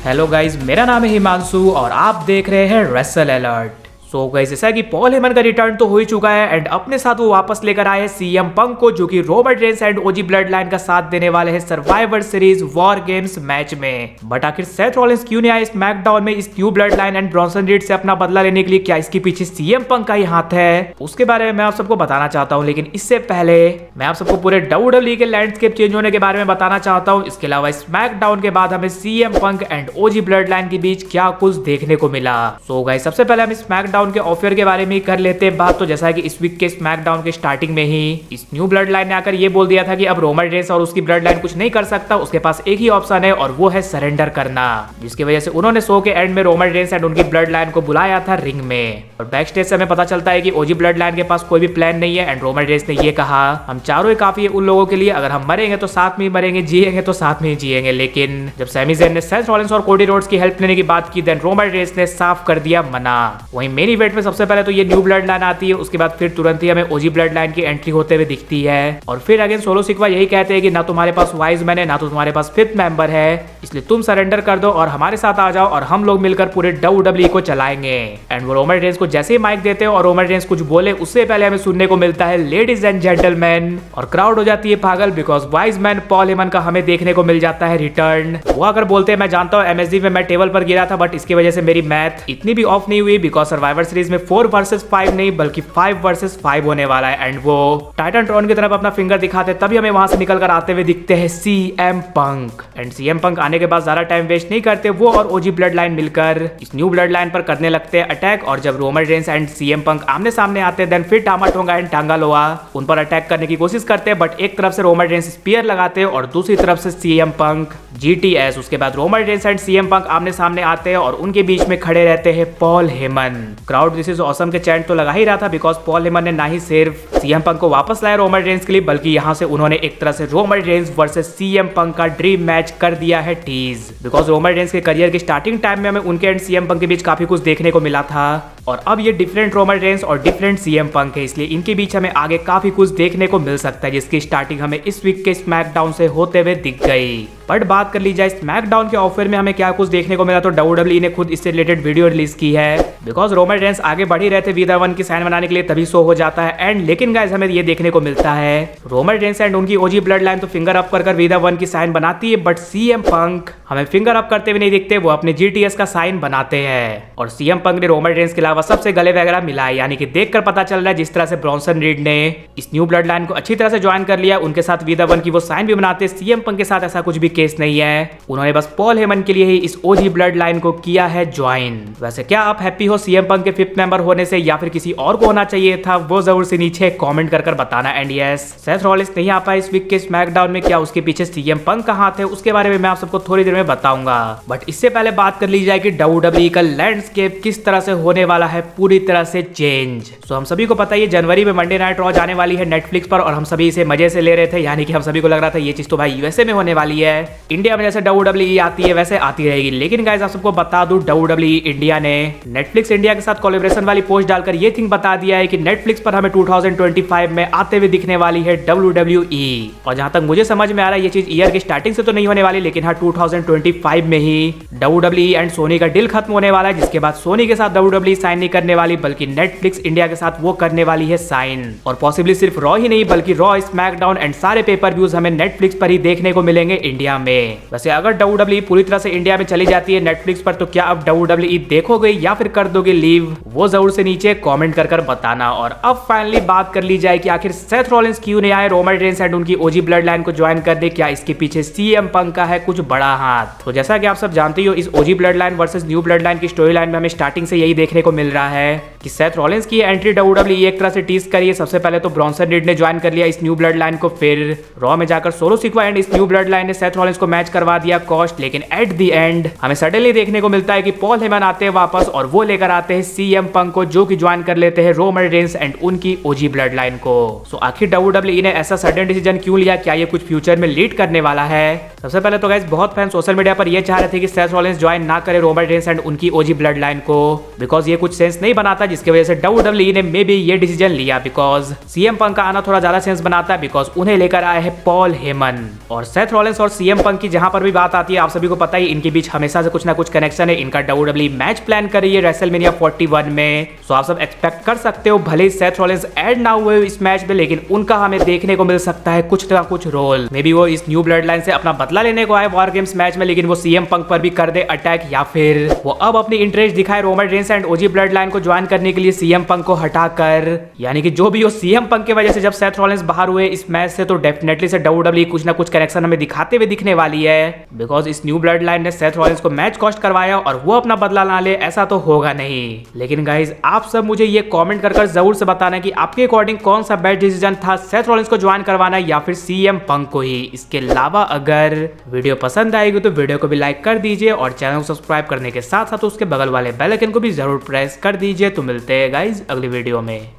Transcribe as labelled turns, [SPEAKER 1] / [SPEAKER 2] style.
[SPEAKER 1] Hello guys, मेरा नाम है हिमांशु और आप देख रहे हैं रेसल अलर्ट। सो गाइस, जैसा कि पॉल हेमन का रिटर्न तो हो ही चुका है एंड अपने साथ वो वापस लेकर आए हैं सीएम पंक को, जो कि Roman Reigns and OG blood line का साथ देने वाले हैं survivor series war games match में। बट आखिर सेथ रॉलिंस क्यों नहीं आए स्मैकडाउन में इस new blood line and Bronson read से अपना बदला लेने के लिए? क्या इसके पीछे सीएम पंक का ही हाथ है? उसके बारे में मैं आप सबको बताना चाहता हूँ, लेकिन इससे पहले मैं आप सबको पूरे WWE के लैंडस्केप चेंज होने के बारे में बताना चाहता हूँ। इसके अलावा स्मैकडाउन के बाद हमें CM Punk and OG blood line के बीच क्या कुछ देखने को मिला। सो गाइस, सबसे पहले हम स्मैकडाउन के ऑफर के बारे में कर लेते हैं बात। तो जैसा कि इस वीक के स्मैकडाउन के स्टार्टिंग में ही इस न्यू ब्लड लाइन ने आकर ये बोल दिया था कि अब रोमन रेंस और उसकी ब्लड लाइन कुछ नहीं कर सकता, उसके पास एक ही ऑप्शन है और वो है सरेंडर करना। जिसकी वजह से उन्होंने शो के एंड में रोमन रेंस एंड उनकी ब्लड लाइन को बुलाया था रिंग में। और बैक स्टेज से हमें पता चलता है कि ओजी ब्लड लाइन के पास कोई भी प्लान नहीं है एंड रोमन रेंस ने ये कहा, हम चारों ही काफी है उन लोगों के लिए, अगर हम मरेंगे तो साथ में ही मरेंगे, जिएंगे तो साथ में ही जिएंगे। लेकिन जब सैमी ज़ेन ने सेथ रॉलिंस और कोडी रोड्स की हेल्प लेने की बात की, देन रोमन रेंस ने साफ कर दिया मना। वहीं मेन इवेंट में सबसे पहले तो ये न्यू ब्लड लाइन आती है, उसके बाद फिर तुरंत ही हमें ओजी ब्लड लाइन की एंट्री होते हुए दिखती है। और फिर अगेन सोलो सिक्वा यही कहते हैं कि ना तुम्हारे पास वाइज मैन है, ना तो तुम्हारे पास फिफ्थ मेंबर है, इसलिए तुम सरेंडर कर दो और हमारे साथ आ जाओ और हम लोग मिलकर पूरे WWE को चलाएंगे। एंड वो रोमन रेंस को जैसे ही माइक देते हैं और रोमन रेंस कुछ बोले, उससे पहले हमें सुनने को मिलता है लेडीज एंड जेंटलमैन, और क्राउड हो जाती है पागल, because wise man Paul Heyman का हमें देखने को मिल जाता है रिटर्न। वो अगर बोलते हैं, मैं जानता हूँ MSG में मैं टेबल पर गिरा था, बट इसकी वजह से मेरी मैथ इतनी भी ऑफ नहीं हुई, बिकॉज सर्वाइवर सीरीज में 4 वर्सेस 5 नहीं बल्कि 5 वर्सेस 5 होने वाला है। एंड वो टाइटन ट्रॉन की तरफ अपना फिंगर दिखाते, तभी हमें वहां से निकल कर आते हुए दिखते हैं CM Punk. And CM Punk आने के बाद ज्यादा टाइम वेस्ट नहीं करते, वो और ओजी ब्लड लाइन मिलकर इस न्यू ब्लड लाइन पर करने लगते हैं अटैक। और जब Roman Reigns and CM Punk आमने सामने आते हैं, देन फिर टामा टोंगा एंड टांगा लोआ उन पर अटैक करने की कोशिश करते हैं, बट एक तरफ से रोमन रेंस स्पीयर लगाते हैं और दूसरी तरफ से सीएम पंक GTS। उसके बाद Roman Reigns and CM Punk आमने सामने आते हैं और उनके बीच में खड़े रहते हैं Paul Heyman. Crowd this is awesome के चैंट तो लगा ही रहा था, बिकॉज पॉल हेमन ने ना ही सिर्फ सीएम पंक को वापस लाया रोमन रेंस के लिए, बल्कि यहाँ से उन्होंने एक तरह से Roman Reigns versus CM Punk का ड्रीम मैच कर दिया है टीज। बिकॉज रोमन रेंस के करियर की स्टार्टिंग टाइम में हमें उनके एंड सीएम पंक के बीच काफी कुछ देखने को मिला था, और अब ये डिफरेंट रोमन रेंस और डिफरेंट सीएम पंक है, इसलिए इनके बीच हमें आगे काफी कुछ देखने को मिल सकता है, जिसकी स्टार्टिंग हमें इस वीक के स्मैकडाउन से होते हुए दिख गई। बट बात कर ली जाए स्मैकडाउन के ऑफर में हमें क्या कुछ देखने को मिला, तो WWE ने खुद इससे रिलेटेड वीडियो रिलीज की है। बिकॉज रोमन रेंस आगे बढ़ ही रहे थे वी द वन की साइन बनाने के लिए, तभी शो हो जाता है। एंड लेकिन गाइस, हमें ये देखने को मिलता है रोमन रेंस एंड उनकी ओजी ब्लड लाइन तो फिंगर अप कर वी द वन की साइन बनाती है, बट सीएम पंक हमें फिंगर अप करते हुए नहीं दिखते, वो अपने GTS का साइन बनाते हैं। और सीएम पंक ने रोमन रेंस के अलावा सबसे गले वगैरह मिलाए, यानी कि देखकर पता चल रहा है जिस तरह से ब्रॉन्सन रीड ने इस न्यू ब्लड लाइन को अच्छी तरह से ज्वाइन कर लिया, उनके साथ वी द वन की वो साइन भी बनाते। सीएम पंक के साथ ऐसा कुछ भी केस नहीं है, उन्होंने बस पॉल हेमन के लिए ही इस ओजी ब्लड लाइन को किया है ज्वाइन। वैसे क्या आप हैप्पी हो सीएम पंक के 5th मेंबर होने से, या फिर किसी और को होना चाहिए था? वो जरूर से नीचे कमेंट कर बताना। एंड यस, सेथ रॉलिंस नहीं आ पाया इस वीक के स्मैकडाउन में, क्या उसके पीछे सीएम पंक का हाथ है? उसके बारे में मैं आप सबको थोड़ी देर में बताऊंगा। बट इससे पहले बात कर ली जाए कि WWE का लैंडस्केप किस तरह से होने वाला है पूरी तरह से चेंज। सो हम सभी को पता है जनवरी में मंडे नाइट रॉ आने वाली है नेटफ्लिक्स पर, और हम सभी इसे मजे से ले रहे थे, यानी कि हम सभी को लग रहा था ये चीज तो भाई यूएसए में होने वाली है, इंडिया में जैसे WWE आती है वैसे आती रहेगी। लेकिन गाइस, आप सबको बता दूं, WWE इंडिया ने नेटफ्लिक्स इंडिया के साथ कोलैबोरेशन वाली पोस्ट डालकर ये थिंग बता दिया है कि नेटफ्लिक्स पर हमें 2025 में आते हुए दिखने वाली है WWE। और जहां तक मुझे समझ में आ रहा है, ये चीज ईयर की स्टार्टिंग से तो नहीं होने वाली, लेकिन हाँ 2025 में ही WWE एंड सोनी का डील खत्म होने वाला है, जिसके बाद सोनी के साथ WWE साइन नहीं करने वाली, बल्कि नेटफ्लिक्स इंडिया के साथ वो करने वाली है साइन। और पॉसिबली सिर्फ रॉ ही नहीं, बल्कि रॉ, स्मैकडाउन एंड सारे पेपर व्यूज हमें नेटफ्लिक्स पर ही देखने को मिलेंगे इंडिया में। वैसे अगर WWE पूरी तरह से इंडिया में चली जाती है नेटफ्लिक्स पर, तो क्या अब WWE देखोगे या फिर कर दोगे लीव? वो जरूर से नीचे कमेंट कर बताना। और अब फाइनली बात कर ली जाए कि आखिर सेथ रॉलिंस क्यों नहीं आए रोमन रेंस एंड उनकी ओजी ब्लड लाइन को ज्वाइन कर दे? क्या इसके पीछे सीएम पंक का है कुछ बड़ा हाथ? तो जैसा कि आप सब जानते हो, इस OG blood line versus new blood line की स्टोरी लाइन में हमें स्टार्टिंग से यही देखने को मिल रहा है कि सेथ रॉलिंस की एंट्री WWE एक तरह से टीज करी है। सबसे पहले तो ब्रॉन्सन रीड ने ज्वाइन कर लिया इस न्यू ब्लड लाइन को, फिर रॉ में जाकर सोलो सिक्वा एंड इस न्यू ब्लड लाइन ने सेथ रॉलिंस को मैच करवा दिया कॉस्ट। लेकिन एट द एंड हमें सडनली देखने को मिलता है कि पॉल हेमन आते हैं वापस, और वो लेकर आते हैं सीएम पंक को, जो कि ज्वाइन कर लेते हैं रोमन रेंस एंड उनकी ओजी ब्लड लाइन को। सो आखिर WWE ने ऐसा सडन डिसीजन क्यों लिया? क्या ये कुछ फ्यूचर में लीड करने वाला है? सबसे पहले तो गाइस, बहुत फैन सोशल सोशल मीडिया पर ये चाह रहे थे कि सेथ रॉलिंस ज्वाइन ना करे रोमन रेंस एंड उनकी ओजी ब्लड लाइन को, बिकॉज ये कुछ सेंस नहीं बनाता, जिसकी वजह से WWE ने मे बी ये डिसीजन लिया। बिकॉज सीएम पंक का आना थोड़ा ज्यादा सेंस बनाता है, बिकॉज उन्हें लेकर आए हैं पॉल हेमन। और सेथ रॉलिंस और सीएम पंक की जहां पर भी बात आती है, आप सभी को पता ही इनके बीच हमेशा से कुछ ना कुछ कनेक्शन है। इनका WWE मैच प्लान कर रही है रेसलमेनिया 41 में, सो आप सब एक्सपेक्ट कर सकते हो भले ही सेथ रॉलिंस ऐड ना हुए इस मैच में, लेकिन उनका हमें देखने को मिल सकता है कुछ ना कुछ रोल। मे बी वो इस न्यू ब्लड लाइन से अपना बदला लेने को आए वॉर गेम्स मैच में, लेकिन वो सीएम पंक पर भी कर दे अटैक, या फिर वो अब अपनी इंटरेस्ट दिखाए Roman Reigns and OG blood line को ज्वाइन करने के लिए सीएम पंक को हटाकर। यानी कि जो भी हो, सीएम पंक की वजह से जब सेथ रॉलिंस बाहर हुए इस मैच से, तो डेफिनेटली से WWE कुछ ना कुछ कनेक्शन हमें दिखाते हुए दिखने वाली है, बिकॉज इस न्यू ब्लड लाइन ने सेथ रॉलिंस को मैच कॉस्ट करवाया और वो अपना बदला ना ले, ऐसा तो होगा नहीं। लेकिन गाइज आप सब मुझे ये कमेंट कर जरूर से बताना कि आपके अकॉर्डिंग कौन सा बेस्ट डिसीजन था, सेथ रॉलिंस को ज्वाइन करवाना या फिर सीएम पंक को ही। इसके अलावा अगर वीडियो पसंद आएगी तो वीडियो को भी लाइक कर दीजिए और चैनल को सब्सक्राइब करने के साथ साथ उसके बगल वाले बेल आइकन को भी जरूर प्रेस कर दीजिए। तो मिलते हैं गाइज अगली वीडियो में।